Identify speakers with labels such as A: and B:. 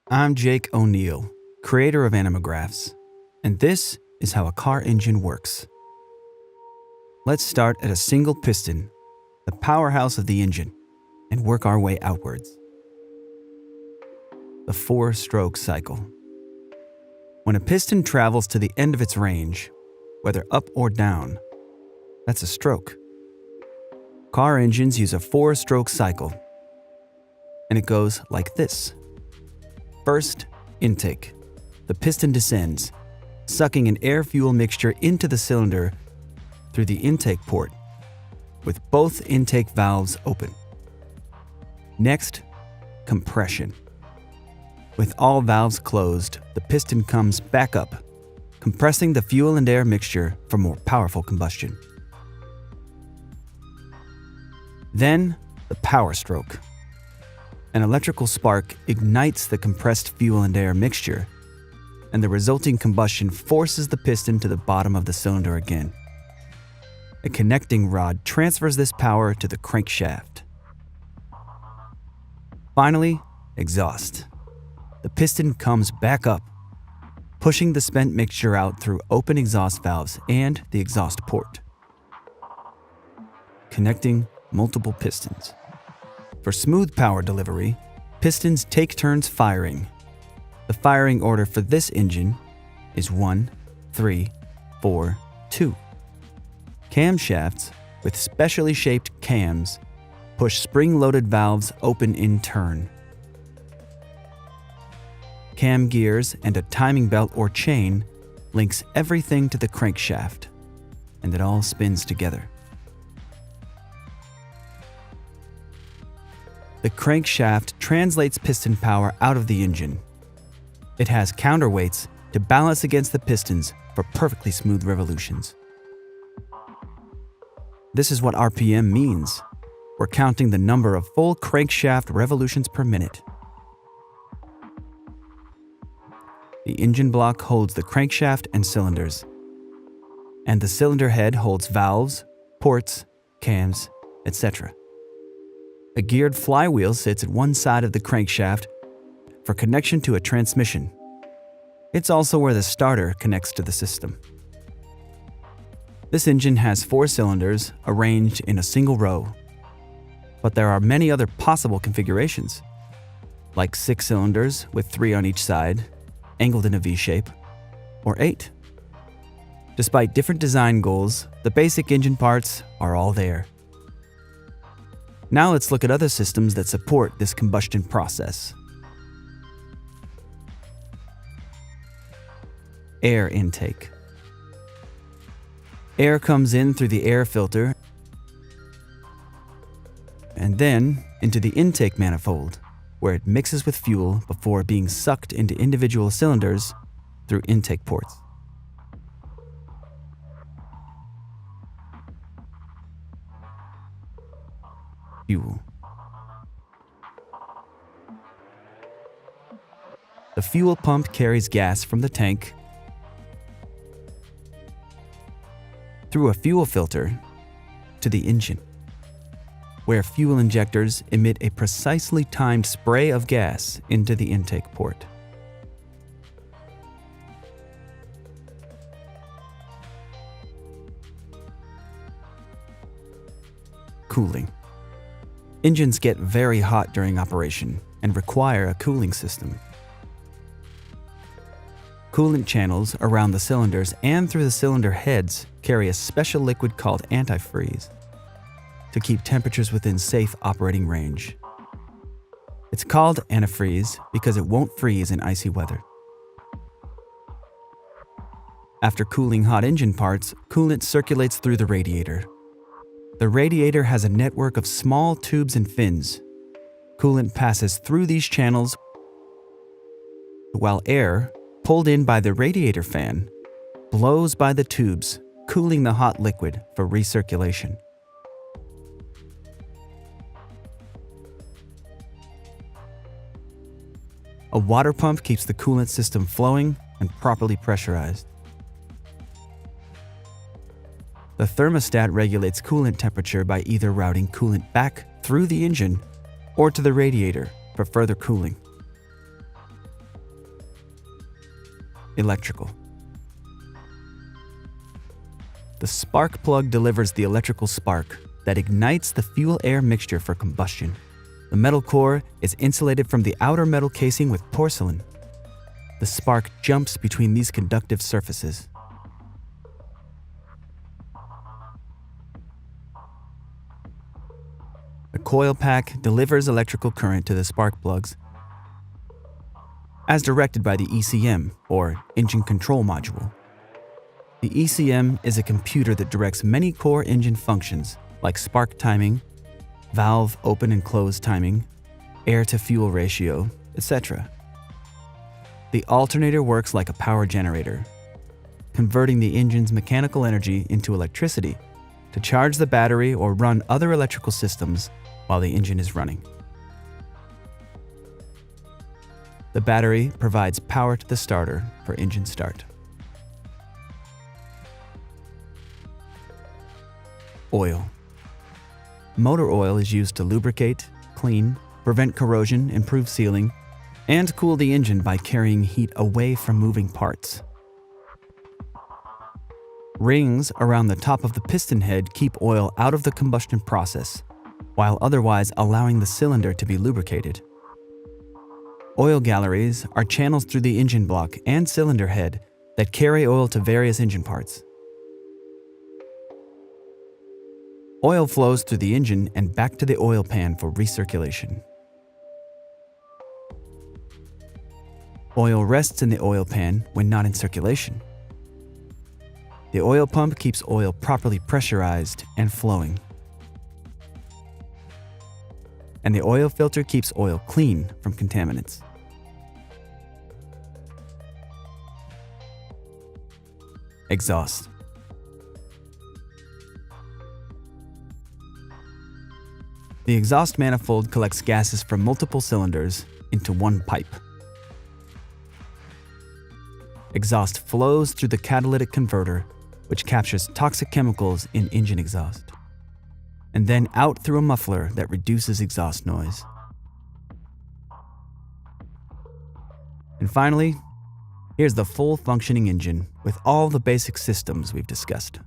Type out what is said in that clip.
A: I'm Jake O'Neill, creator of Animographs, and this is how a car engine works. Let's start at a single piston, the powerhouse of the engine, and work our way outwards. The four-stroke cycle. When a piston travels to the end of its range, whether up or down, that's a stroke. Car engines use a four-stroke cycle, and it goes like this. First, intake. The piston descends, sucking an air-fuel mixture into the cylinder through the intake port, with both intake valves open. Next, compression. With all valves closed, the piston comes back up, compressing the fuel and air mixture for more powerful combustion. Then, the power stroke. An electrical spark ignites the compressed fuel and air mixture, and the resulting combustion forces the piston to the bottom of the cylinder again. A connecting rod transfers this power to the crankshaft. Finally, exhaust. The piston comes back up, pushing the spent mixture out through open exhaust valves and the exhaust port, connecting multiple pistons. For smooth power delivery, pistons take turns firing. The firing order for this engine is 1, 3, 4, 2. Camshafts with specially shaped cams push spring-loaded valves open in turn. Cam gears and a timing belt or chain links everything to the crankshaft, and it all spins together. The crankshaft translates piston power out of the engine. It has counterweights to balance against the pistons for perfectly smooth revolutions. This is what RPM means. We're counting the number of full crankshaft revolutions per minute. The engine block holds the crankshaft and cylinders, and the cylinder head holds valves, ports, cams, etc. A geared flywheel sits at one side of the crankshaft for connection to a transmission. It's also where the starter connects to the system. This engine has 4 cylinders arranged in a single row, but there are many other possible configurations, like 6 cylinders with 3 on each side, angled in a V shape, or 8. Despite different design goals, the basic engine parts are all there. Now let's look at other systems that support this combustion process. Air intake. Air comes in through the air filter and then into the intake manifold, where it mixes with fuel before being sucked into individual cylinders through intake ports. Fuel. The fuel pump carries gas from the tank through a fuel filter to the engine, where fuel injectors emit a precisely timed spray of gas into the intake port. Cooling. Engines get very hot during operation and require a cooling system. Coolant channels around the cylinders and through the cylinder heads carry a special liquid called antifreeze to keep temperatures within safe operating range. It's called antifreeze because it won't freeze in icy weather. After cooling hot engine parts, coolant circulates through the radiator. The radiator has a network of small tubes and fins. Coolant passes through these channels while air, pulled in by the radiator fan, blows by the tubes, cooling the hot liquid for recirculation. A water pump keeps the coolant system flowing and properly pressurized. The thermostat regulates coolant temperature by either routing coolant back through the engine or to the radiator for further cooling. electrical. The spark plug delivers the electrical spark that ignites the fuel-air mixture for combustion. The metal core is insulated from the outer metal casing with porcelain. The spark jumps between these conductive surfaces. The coil pack delivers electrical current to the spark plugs as directed by the ECM, or Engine Control Module. The ECM is a computer that directs many core engine functions like spark timing, valve open and close timing, air-to-fuel ratio, etc. The alternator works like a power generator, converting the engine's mechanical energy into electricity to charge the battery or run other electrical systems while the engine is running. The battery provides power to the starter for engine start. Oil. Motor oil is used to lubricate, clean, prevent corrosion, improve sealing, and cool the engine by carrying heat away from moving parts. Rings around the top of the piston head keep oil out of the combustion process, while otherwise allowing the cylinder to be lubricated. Oil galleries are channels through the engine block and cylinder head that carry oil to various engine parts. Oil flows through the engine and back to the oil pan for recirculation. Oil rests in the oil pan when not in circulation. The oil pump keeps oil properly pressurized and flowing. And the oil filter keeps oil clean from contaminants. Exhaust. The exhaust manifold collects gases from multiple cylinders into one pipe. Exhaust flows through the catalytic converter, which captures toxic chemicals in engine exhaust, and then out through a muffler that reduces exhaust noise. And finally, here's the full functioning engine with all the basic systems we've discussed.